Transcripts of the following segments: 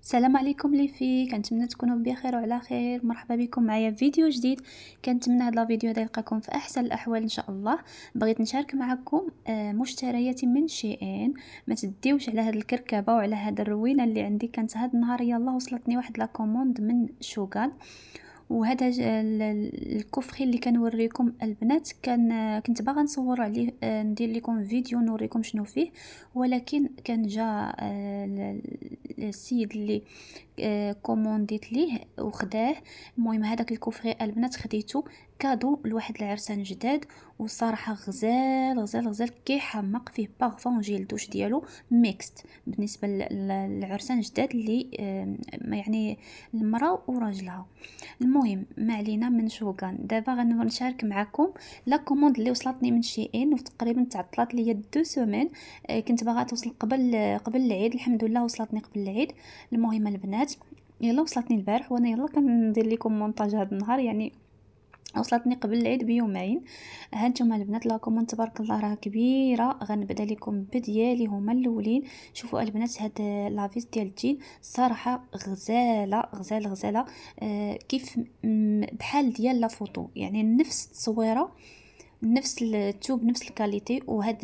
السلام عليكم لي في كنتمنى تكونوا بخير وعلى خير. مرحبا بكم معايا في فيديو جديد. كنتمنى هذا الفيديو هذا يلقاكم في احسن الاحوال ان شاء الله. بغيت نشارك معكم مشترياتي من شيئين. ما تديوش على هذه الكركبه وعلى هذا الروينه اللي عندي. كانت هذا النهار يلاه وصلتني واحد لا كوموند من شوغان، وهذا الكفخي اللي كنوريكم البنات كنت باغا نصور عليه، ندير لكم فيديو نوريكم شنو فيه، ولكن كان جا السيد اللي كومونديت ليه وخداه. المهم هذاك الكفخي البنات خديته كادو لواحد العرسان جداد، والصراحه غزال غزال غزال كيحمق، فيه بارفون جلدوش ديالو ميكست بالنسبه للعرسان جداد اللي يعني المراه وراجلها. المهم ما علينا من شوغان. دابا غنشارك معكم لا كوموند اللي وصلتني من شيئين، وتقريبا تعطلات ليا 2 سيمين. كنت باغا توصل قبل العيد، الحمد لله وصلتني قبل العيد. المهم البنات يلا وصلتني البارح، وانا يلا كندير لكم مونتاج هذا النهار، يعني وصلتني قبل العيد بيومين. هانتوما البنات لا كوموند تبارك الله راه كبيره. غنبدا لكم بديالي هما الاولين. شوفوا البنات هاد لافيس ديال الجين صراحه غزاله غزاله غزاله، كيف بحال ديال لا فوتو، يعني نفس التصويره نفس التوب نفس الكاليتي، وهاد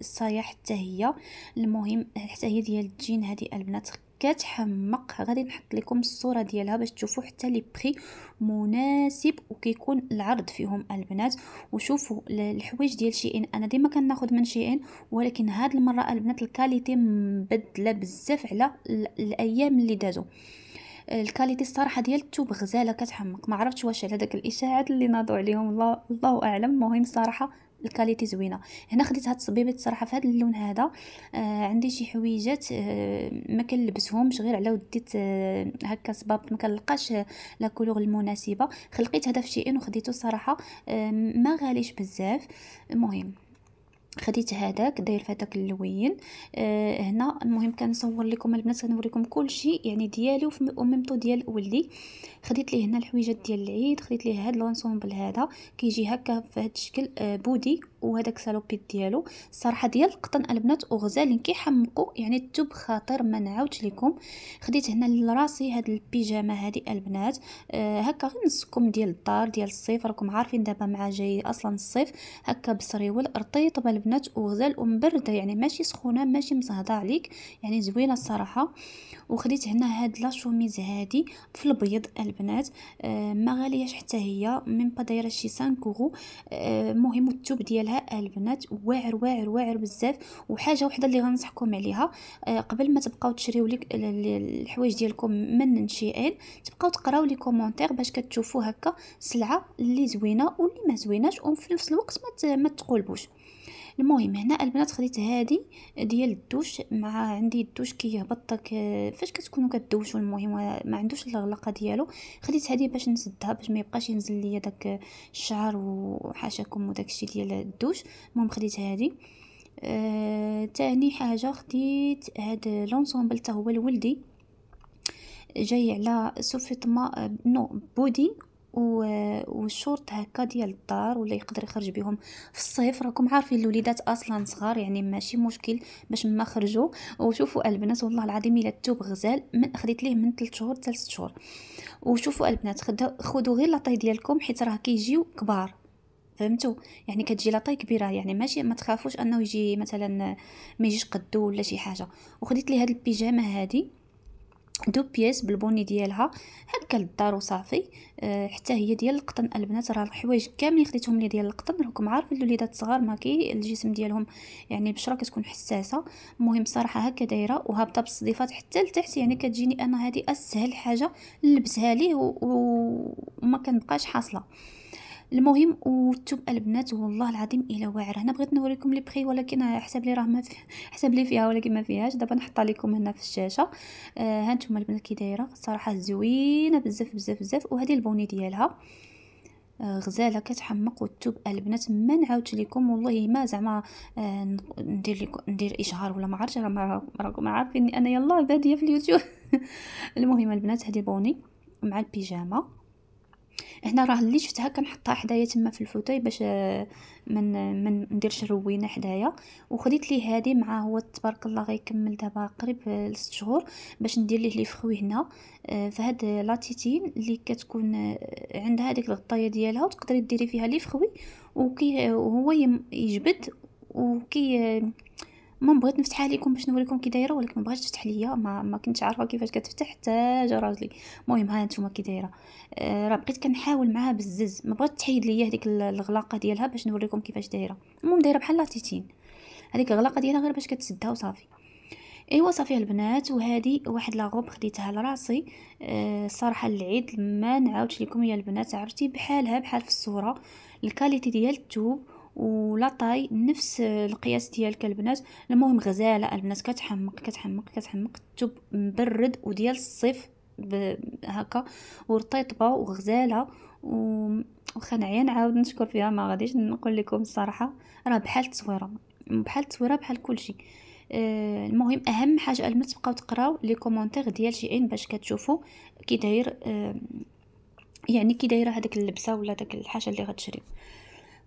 الصايه حتى هي. المهم حتى هي ديال الجين هذه البنات كتحمق. غادي نحط لكم الصوره ديالها باش تشوفوا حتى لي بري مناسب، وكيكون العرض فيهم البنات. وشوفوا الحوايج ديال شيئين، انا ديما كناخذ من شيئين، ولكن هاد المره البنات الكاليتي مبدله بزاف على الايام اللي دازوا. الكاليتي الصراحه ديال الثوب غزاله كتحمق. ما عرفتش واش على داك الاشاعات اللي ناضوا عليهم، الله اعلم. المهم صراحه الكاليتي زوينه. هنا خديت هاد الصبيبات صراحه في هذا اللون هذا. عندي شي حويجات ما كنلبسهمش غير على وديت هكا صبابط، ما كنلقاش لا كولور المناسبه. خلقيت هذا في شيئين وخديته صراحه ما غاليش بزاف. المهم خديت هذاك داير في هذاك اللوين. هنا المهم كنصور لكم البنات، كنوريكم كل شيء يعني ديالي وميمطو ديال ولدي. خديت ليه هنا الحويجات ديال العيد، خديت ليه هذا لونسومبل هذا كيجي هكا في هذا الشكل بودي، وهذاك سالوبيت ديالو صراحه ديال القطن البنات وغزالين كيحمقوا، يعني التوب خاطر ما نعاودش لكم. خديت هنا لراسي هاد البيجامه هذه البنات، هكا غير نصكم ديال الدار ديال الصيف، راكم عارفين دابا مع جاي اصلا الصيف. هكا بسريول رطيطه البنات وغزال ومبرده، يعني ماشي سخونه ماشي مصهده عليك، يعني زوينه الصراحه. وخديت هنا هاد لا شوميز هادي في البيض البنات، ما غالياش حتى هي، من با دايره شي 5 اورو. مهم التوب ديالها البنات واعر واعر واعر بزاف. وحاجه وحده اللي غنصحكم عليها، قبل ما تبقاو تشريو لك الحوايج ديالكم من شيئين، تبقاو تقراو لي كومونتير باش كتشوفوا هكا سلعه اللي زوينه واللي ما زويناش، وفي نفس الوقت ما تقولبوش. المهم هنا البنات خديت هذه ديال الدوش، مع عندي الدوش كيهبط فاش كتكونوا كدوشوا. المهم ما عندوش الغلقه ديالو. خديت هذه باش نسدها باش ما يبقاش ينزل ليا داك الشعر وحاشاكم وداك الشيء ديال الدوش. المهم خديت هذه. تاني حاجه خديت هاد لونسومبل حتى هو لولدي، جاي على سوفيتما نو بودي والشورت هكا ديال الدار، ولا يقدر يخرج بهم في الصيف. راكم عارفين الوليدات اصلا صغار، يعني ماشي مشكل باش ما خرجوا. وشوفوا البنات والله العظيم الا الثوب غزال، خديت ليه من 3 شهور حتى 6 شهور. وشوفوا البنات خذوا غير لاطاي ديالكم، حيت راه كيجيو كبار، فهمتوا؟ يعني كتجي لاطاي كبيره، يعني ماشي ما تخافوش انه يجي مثلا ما يجيش قدو ولا شي حاجه. وخديت لي هاد البيجامه هادي 2 بياس بالبوني ديالها هكا للدار وصافي. حتى هي ديال القطن البنات، راه الحوايج كاملين خديتهم لي ديال القطن. راكم عارفين الوليدات الصغار ما الجسم ديالهم يعني البشره كتكون حساسه. المهم صراحه هكا دايره وهابطه بالصديفات حتى لتحت، يعني كتجيني انا هذه اسهل حاجه نلبسها ليه وما كنبقاش حاصله. المهم والثوب البنات والله العظيم الا واعر. هنا بغيت نوريكم لي بري، ولكن حسب لي راه ما في حسب لي فيها ولكن ما فيهاش. دابا نحطها لكم هنا في الشاشه. هانتوما البنات كي دايره الصراحه زوينه بزاف بزاف بزاف. وهذه البوني ديالها غزاله كتحمق. والثوب البنات ما نعاودش لكم والله، ما زعما ندير اشهار ولا ما عرفتش، راكم عارفين انا يلا باديه في اليوتيوب. المهم البنات هذه بوني مع البيجامه. هنا راه اللي شفتها كنحطها حدايا تما في الفوتاي باش من نديرش الروينه حدايا. وخديت لي هذه مع هو تبارك الله غيكمل دابا قريب 6 شهور باش ندير ليه لي فخوي هنا. فهاد لاتيتين اللي كتكون عندها هذيك الغطايه ديالها وتقدري ديري فيها لي فخوي وهو يجبد وكي ما بغيت نفتحها لكم باش نوريكم كي دايره، ولكن ما بغيتش تفتح ليا، ما كنتش عارفه كيفاش كتفتح حتى جا راجلي. المهم ها نتوما كي دايره. راه بقيت كنحاول معاها بزز، ما بغيت تحيد ليا هذيك الغلاقه ديالها باش نوريكم كيفاش دايره. المهم دايره بحال لاتيتين، هذيك الغلاقه ديالها غير باش كتسدها وصافي. ايوا صافي البنات، وهذه واحد لاغوب خديتها لراسي. الصراحه العيد ما نعاودش لكم يا البنات، عرفتي بحالها بحال في الصوره، الكاليتي ديال الثوب ولا طاي نفس القياس ديال البنات. المهم غزاله البنات، كتحمق كتحمق كتحمق، الثوب مبرد وديال الصيف هكا ورطيطبه وغزاله وخا نعيا نعاود نشكر فيها، ما غاديش نقول لكم الصراحه راه بحال التصويره بحال التصويره بحال كلشي. المهم اهم حاجه البنات تبقاو تقراو لي كومونتير ديال شي ان باش كتشوفوا كي داير يعني كي دايره هذيك اللبسه ولا داك الحاجه اللي غتشري.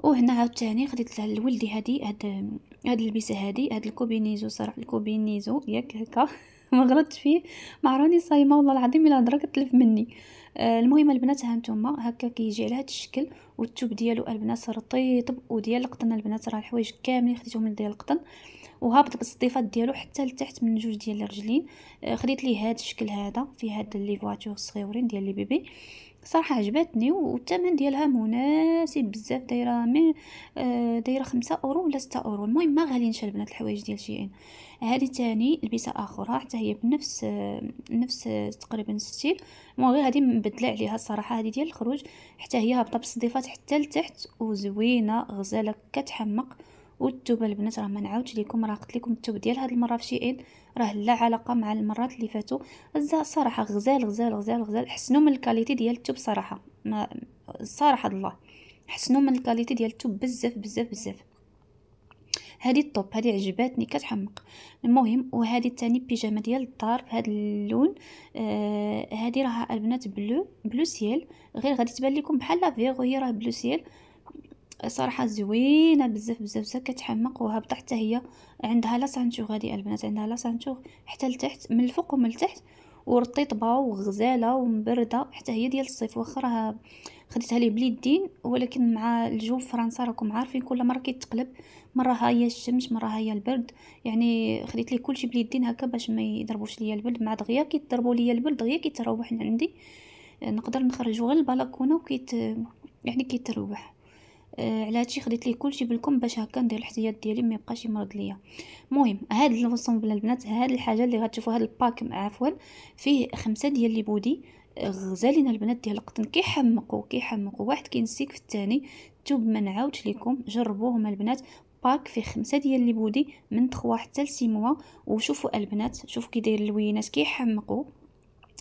وهنا عاوتاني خديت لولدي هاد اللبسه هاد الكوبينيزو، صراحه الكوبينيزو ياك هكا ما غلطت فيه، ما راني صايمه والله العظيم الا هضره كتلف مني. المهم البنات ها نتوما هكا كيجي على هاد الشكل، والثوب ديالو البنات رطيب وديال القطن البنات، راه الحوايج كاملين خديتهم ديال القطن وهابط بالصديفات ديالو حتى لتحت من جوج ديال الرجلين. خديت ليه هاد الشكل هذا في هاد لي فواتور صغيورين ديال لي بيبي، صراحه عجبتني والثمن ديالها مناسب بزاف، دايره 5 اورو ولا 6 اورو. المهم ما غاليينش البنات الحوايج ديال شي ان. هذه تاني لبسه اخرى حتى هي بنفس تقريبا ستيل، المهم غير هذه مبدله عليها الصراحه، هذه ديال الخروج حتى هي هابطه بالصديفات حتى لتحت وزوينه غزاله كتحمق. والثوب البنات راه ما نعاودش لكم، راه قلت لكم الثوب ديال هاد المره في شي ان راه لا علاقه مع المرات اللي فاتوا. صراحه غزال غزال غزال غزال، حسنوا من الكاليتي ديال الثوب صراحه، ما الصراحه الله حسنوا من الكاليتي ديال الثوب بزاف بزاف بزاف. هذه الطوب هذه عجباتني كتحمق. المهم وهذه الثاني بيجامه ديال الدار في هذا اللون. هذه راها البنات بلو سيل، غير غادي تبان لكم بحال لا فيغ وهي راه بلو سيل. صراحه زوينه بزاف بزاف بزاف كتحمق، وهابطه حتى هي عندها لا سانتور، غادي البنات عندها لا سانتور حتى لتحت من الفوق ومن التحت، ورطيطبه وغزاله ومبرده حتى هي ديال الصيف. واخا راه خديتها ليه بليدين، ولكن مع الجو في فرنسا راكم عارفين كل مره كيتقلب، مره ها هي الشمس مره ها هي البرد، يعني خديت ليه كلشي بليدين هكا باش ما يضربوش ليا البرد. مع دغيا كيضربوا ليا البرد دغيا كيتروح عندي، نقدر نخرجو غير البلكونه يعني كيتروح. على هادشي خديت ليه كلشي بالكم باش هكا ندير الاحتياط ديالي ما يبقاش يمرض ليا. المهم هاد الفصون البنات، هاد الحاجه اللي غتشوفوا هاد الباك عفوا فيه 5 ديال لي بودي غزالين البنات ديال القطن، كيحمقوا واحد كينسيك في الثاني. توب ما نعاودش لكم، جربوهم البنات، باك فيه 5 ديال لي بودي من 3 حتى ل 6 موا. وشوفوا البنات شوفوا كي داير اللوينات كيحمقوا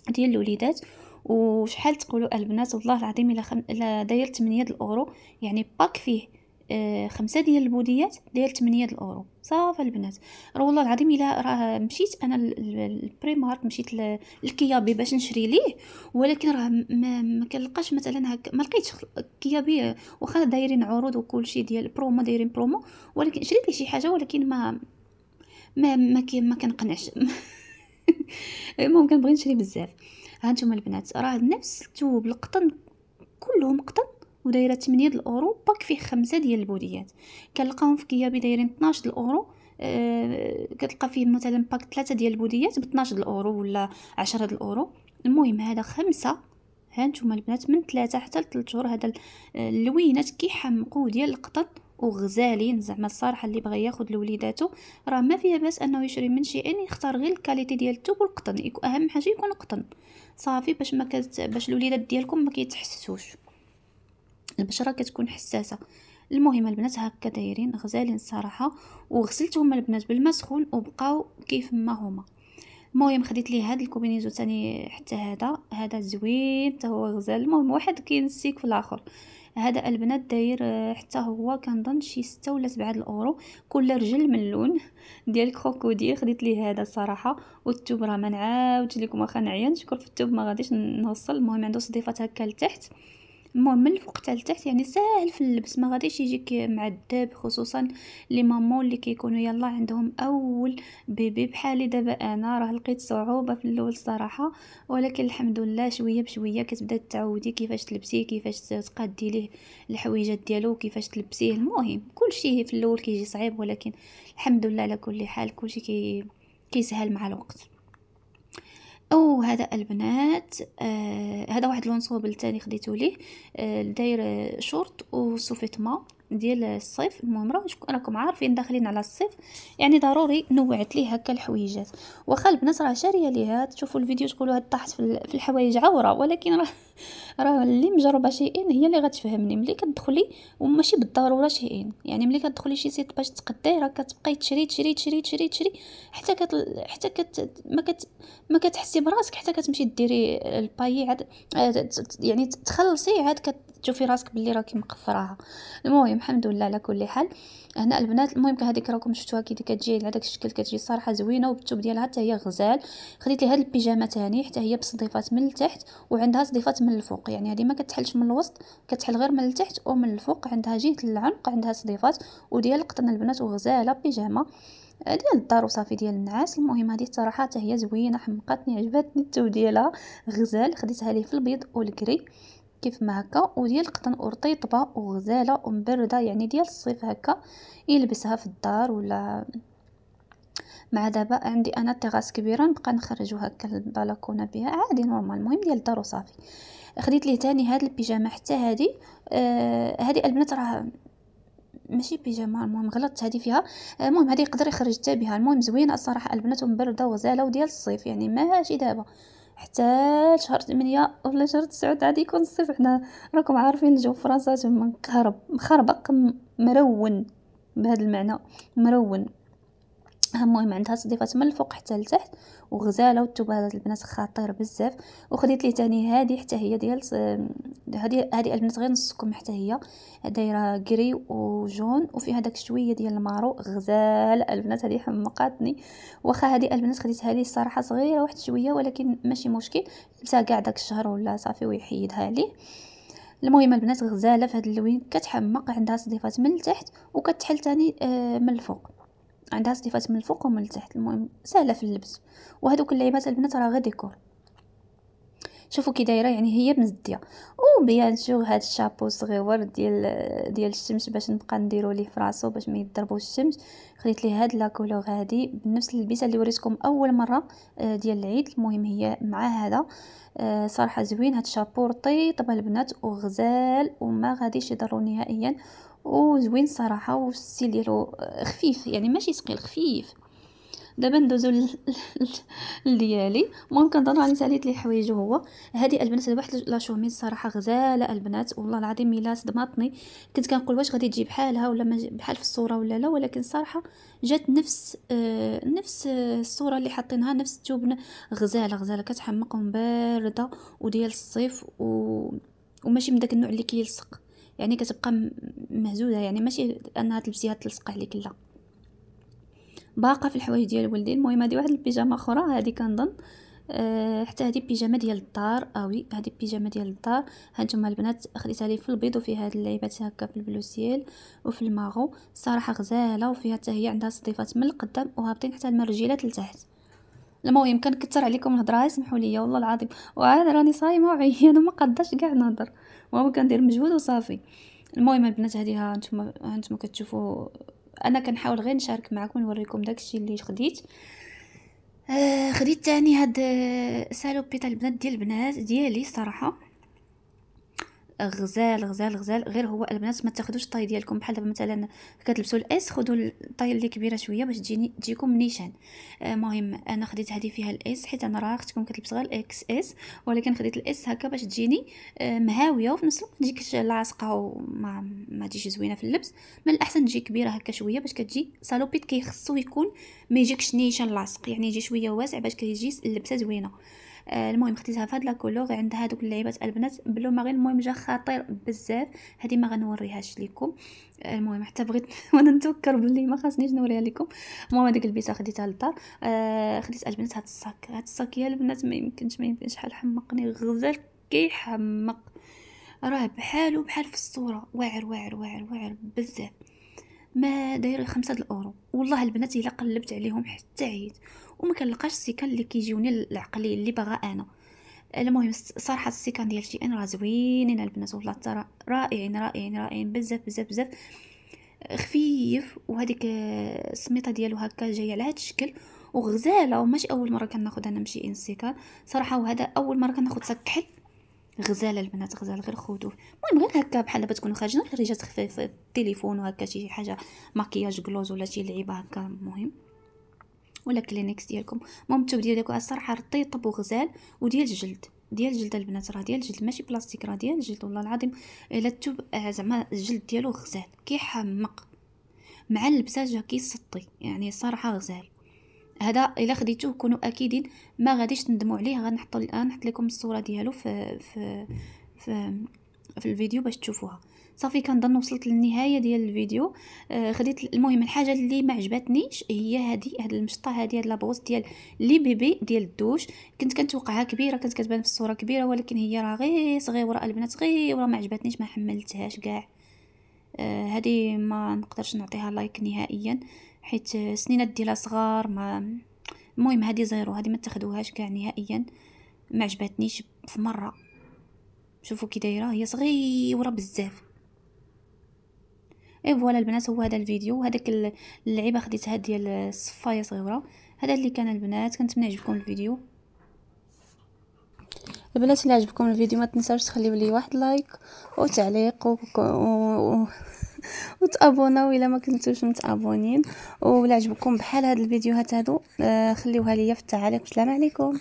ديال الوليدات. وشحال تقولوا البنات والله العظيم الا داير 8 الاورو، يعني باك فيه 5 ديال البوديات داير 8 الاورو صافي البنات. راه والله العظيم الا راه مشيت انا البريمارك، مشيت للكيابي باش نشري ليه، ولكن راه ما كنلقاش مثلا هكا، ما لقيتش كيابي واخا دايرين عروض وكل شيء ديال برومو، دايرين برومو، ولكن شريت لي شي حاجه ولكن ما كنقنعش المهم كنبغي نشري بزاف. ها نتوما البنات راه نفس الثوب القطن كلهم قطن ودايره 8 الاورو، باك فيه 5 ديال البوديات. كنلقاهم في كيابي دايرين 12 الاورو. كتلقى فيه مثلا باك 3 ديال البوديات ب 12 الاورو ولا 10 الاورو. المهم هذا 5. ها نتوما البنات من 3 حتى ل 3 شهور. هذا اللوينات كيحمقوا ديال القطن وغزالين زعما الصراحه، اللي بغى ياخذ لوليداتو راه ما فيها باس انه يشري من شي ان، يختار غير الكاليتي ديال الثوب والقطن، اهم حاجه يكون قطن صافي باش باش الوليدات ديالكم ما كيتحسسوش، البشره كتكون حساسه. المهم البنات هكا دايرين غزالين الصراحه، وغسلتهم البنات بالماء سخون وبقاو كيف ما هما. المهم خديت ليه هذا الكوبينيزو ثاني حتى هذا زوين حتى هو غزال. المهم واحد كينسيك في الاخر. هذا البنات داير حتى هو كنظن شي 6 ولا 7 الاورو، كل رجل من لون ديال الكروكوديل. خديت ليه هذا الصراحه. والثوب راه ما نعاودش لكم، واخا نعيا نشكر في الثوب ما غاديش نوصل. المهم عنده صديفات هكا لتحت، المهم من الفوق حتى لتحت، يعني ساهل في اللبس، ما غاديش يجيك معذب، خصوصا لي مامون اللي كيكونوا يلا عندهم اول بيبي بحالي. دابا انا راه لقيت صعوبه في الاول الصراحه، ولكن الحمد لله شويه بشويه كتبدا تعودي كيفاش تلبسيه، كيفاش تقادي ليه الحويجات ديالو، كيفاش تلبسيه. المهم كلشي في الاول كيجي صعيب، ولكن الحمد لله على كل حال كلشي كيسهل مع الوقت. او هذا البنات، هذا واحد لونسوبل تاني خديته ليه، داير شورت وسوفيتما ديال الصيف. المهم راكم عارفين داخلين على الصيف، يعني ضروري نوعت ليه هكا الحويجات. واخا البنات راه شاريه ليها، تشوفوا الفيديو تقولوا هاد طاحت في الحوايج عوره، ولكن راه اللي مجربه شيئين هي اللي غتفهمني. ملي كتدخلي وماشي بالضروره شيئين، يعني ملي كتدخلي شي سيت باش تقديه راه كتبقاي تشري تشري تشري تشري تشري حتى ما كتحسي براسك، حتى كتمشي ديري الباي عاد، يعني تخلصي عاد كتشوفي راسك باللي راكي مقفراها. المهم الحمد لله على كل حال. هنا البنات المهم هذيك راكم شفتوها كي كتجي على داك الشكل، كتجي صراحه زوينه، وبالثوب ديالها حتى هي غزال. خديت لي هاد البيجامه تاني حتى هي بصديفات من التحت وعندها صديفات من الفوق، يعني هذه ما كتحلش من الوسط، كتحل غير من التحت ومن الفوق. عندها جهه العنق عندها صديفات، وديال القطن البنات، وغزاله بيجامه ديال الدار وصافي ديال النعاس. المهم هذه الصراحه حتى هي زوينه، حمقاتني، عجبتني الثوب ديالها غزال. خديتها ليه في البيض والكري كيف ما هكا، وديال القطن ورطيطبه وغزاله ومبرده، يعني ديال الصيف هكا يلبسها في الدار ولا مع. دابا عندي انا تيغاس كبيره نبقى نخرجو هكا البلكونه بها عادي نورمال. المهم ديال الدار وصافي. خديت ليه تاني هاد البيجامه حتى هذه، هذه البنات راه ماشي بيجامه، المهم غلطت هذه فيها. المهم هذه يقدر يخرج حتى بها. المهم زوينه الصراحه البنات ومبرده وغزاله وديال الصيف، يعني ماشي دابا حتى شهر 8 ولا شهر 9 عاد يكون الصيف. حنا راكم عارفين الجو في فرنسا تما مخربق مرون، بهذا المعنى مرون. المهم عندها صديفات من الفوق حتى لتحت وغزاله، والثوب هذا البنات خطير بزاف. وخديت لي تاني هذه حتى هي ديال هذه البنات غير نصكم، حتى هي دايره كري وجون وفيها داك شويه ديال المارو غزال. البنات هذه حمقاتني. واخا هذه البنات خديتها لي الصراحه صغيره واحد شويه، ولكن ماشي مشكل، لبسها كاع داك الشهر ولا صافي ويحيدها ليه. المهم البنات غزاله في هذا اللون، كتحمق، عندها صديفات من التحت وكتحل تاني من الفوق، عندها صديفات من الفوق ومن التحت. المهم سهله في اللبس. وهذوك اللعيبات البنات راه غير ديكور. شوفوا كي دايره، يعني هي مزديه. وبيان سور هاد الشابو صغيور ديال الشمس باش نبقى نديرو ليه في راسو باش ما يضربوش الشمس. خديت ليه هاد لا كولور هادي بنفس اللبسه اللي وريتكم اول مره ديال العيد. المهم هي مع هذا صراحه زوين. هاد الشابو رطيب البنات وغزال وما غاديش يضرو نهائيا، وزوين صراحه، والستيل ديالو خفيف، يعني ماشي ثقيل، خفيف. دابا ندوزو لديالي. المهم كنظن راني ساليت لي حوايج. هو هذه البنات واحد لا شوميز صراحه غزاله البنات، والله العظيم الا صدمتني. كنت كنقول واش غادي تجي بحالها ولا بحال في الصوره ولا لا، ولكن صراحه جات نفس الصوره اللي حاطينها، نفس الثوب غزاله غزاله، كتحمق ومبارده وديال الصيف وماشي من داك النوع اللي كيلصق، يعني كتبقى مهزوزه، يعني ماشي انها تلبسيها تلصق عليك لا، باقه في الحوايج ديال ولدي. المهم هذه واحد البيجامه اخرى هذه كنظن حتى هذه بيجامه ديال الدار. هذه بيجامه ديال الدار. هانتوما البنات خديتها لي في البيض وفيها هاد اللعيبات هكا في البلوسيل وفي الماغو، صراحه غزاله. وفيها حتى هي عندها صديفات من القدام وهابطين حتى المرجيلات لتحت. المهم كنكثر عليكم الهضره، اسمحوا لي والله العظيم، وعاد راني صايمه وعيانه ما قداش كاع نهضر، المهم كندير مجهود وصافي. المهم البنات هذه هانتوما كتشوفوا، انا كنحاول غير نشارك معكم نوريكم داكشي اللي خديت. خديت تاني هاد سالوبيط البنات ديال البنات ديالي صراحه غزال غزال غزال. غير هو البنات ما تاخذوش الطاي ديالكم، بحال دابا مثلا كتلبسوا الاس خذوا الطاي اللي كبيره شويه باش تجيكم نيشان. المهم انا خديت هذه فيها الاس، حيت انا راه اختكم كتلبس غير الاكس اس، ولكن خديت الاس هكا باش تجيني مهاويه وفي نفس الوقت تجيك لاصقه وما تجيش زوينه في اللبس. من الاحسن تجي كبيره هكا شويه باش كتجي سالوبيت، كيخصو يكون ما يجيكش نيشان لاصق، يعني يجي شويه واسع باش كيجي اللبسه زوينه. المهم خديتها في هاد لا كولور، عندها هذوك اللعيبات البنات بلو مارين. المهم جا خطير بزاف، هذه ما غنوريهاش لكم. المهم حتى بغيت وانا نتوكر باللي ما خاصنيش نوريها لكم. المهم هذيك البيسه خديتها للدار. خديت البنات هاد الصاك يا البنات ما يمكنش شحال حمقني غزال كيحمق. راه بحال في الصوره، واعر واعر واعر واعر بزاف، ما داير 5 الاورو. والله البنات الا قلبت عليهم حتى عييت وما كنلقاش السيكان اللي كيجيوني العقلي اللي باغا انا. المهم صراحه السيكان ديال شي ان راه زوينين البنات، والله ترى رائعين رائعين رائعين بزاف بزاف بزاف. خفيف، وهذيك السميطه ديالو هكا جايه على هذا الشكل وغزاله، وماشي اول مره كناخذ انا مشي انسيكان صراحه، وهذا اول مره كناخذ صك كحل. غزاله البنات غزال، غير خذوه. المهم غير هكا بحال دابا تكونوا خارجين خريجات خفيف التليفون وهكا شي حاجه ماكياج كلوز ولا شي لعيبه هكا مهم، ولا كلينكس ديالكم. المهم الثوب ديالكم الصراحه رطيب وغزال وديال الجلد، ديال الجلد البنات، راه ديال الجلد ماشي بلاستيك، راه ديال الجلد والله العظيم. الا الثوب زعما الجلد ديالو غزال كيحمق مع اللبسه جا كيسطي، يعني صراحه غزال. هذا الا خديتوه كونوا اكيدين ما غاديش تندموا عليه. غنحط لكم الصوره ديالو في في الفيديو باش تشوفوها. صافي كنظن وصلت للنهايه ديال الفيديو. خديت المهم الحاجه اللي ما عجبتنيش هي هاد المشطه هادي، هاد لابوس ديال لي بيبي ديال الدوش. كنت كنتوقعها كبيره، كانت كتبان في الصوره كبيره، ولكن هي راه غير صغيره البنات، صغيره ما عجبتنيش، ما حملتهاش كاع. هذه ما نقدرش نعطيها لايك نهائيا، حيت سنينات ديالها صغار. ما المهم هذه زيرو، هذه ما تاخذوهاش كاع نهائيا، ما عجبتنيش في مره. شوفوا كي دايره، هي صغيره بزاف. اي فوالا البنات، هو هذا الفيديو. هذاك اللعيبه خديتها ديال الصفايه صغيره. هذا اللي كان البنات، كنتمنى يعجبكم الفيديو. البنات اللي عجبكم الفيديو ما تنساوش تخليو لي واحد لايك وتعليق وتابوناو الا ما كنتوش متابونين. ولا عجبكم بحال هاد الفيديوهات هادو خليوها ليا في التعاليق. السلام عليكم.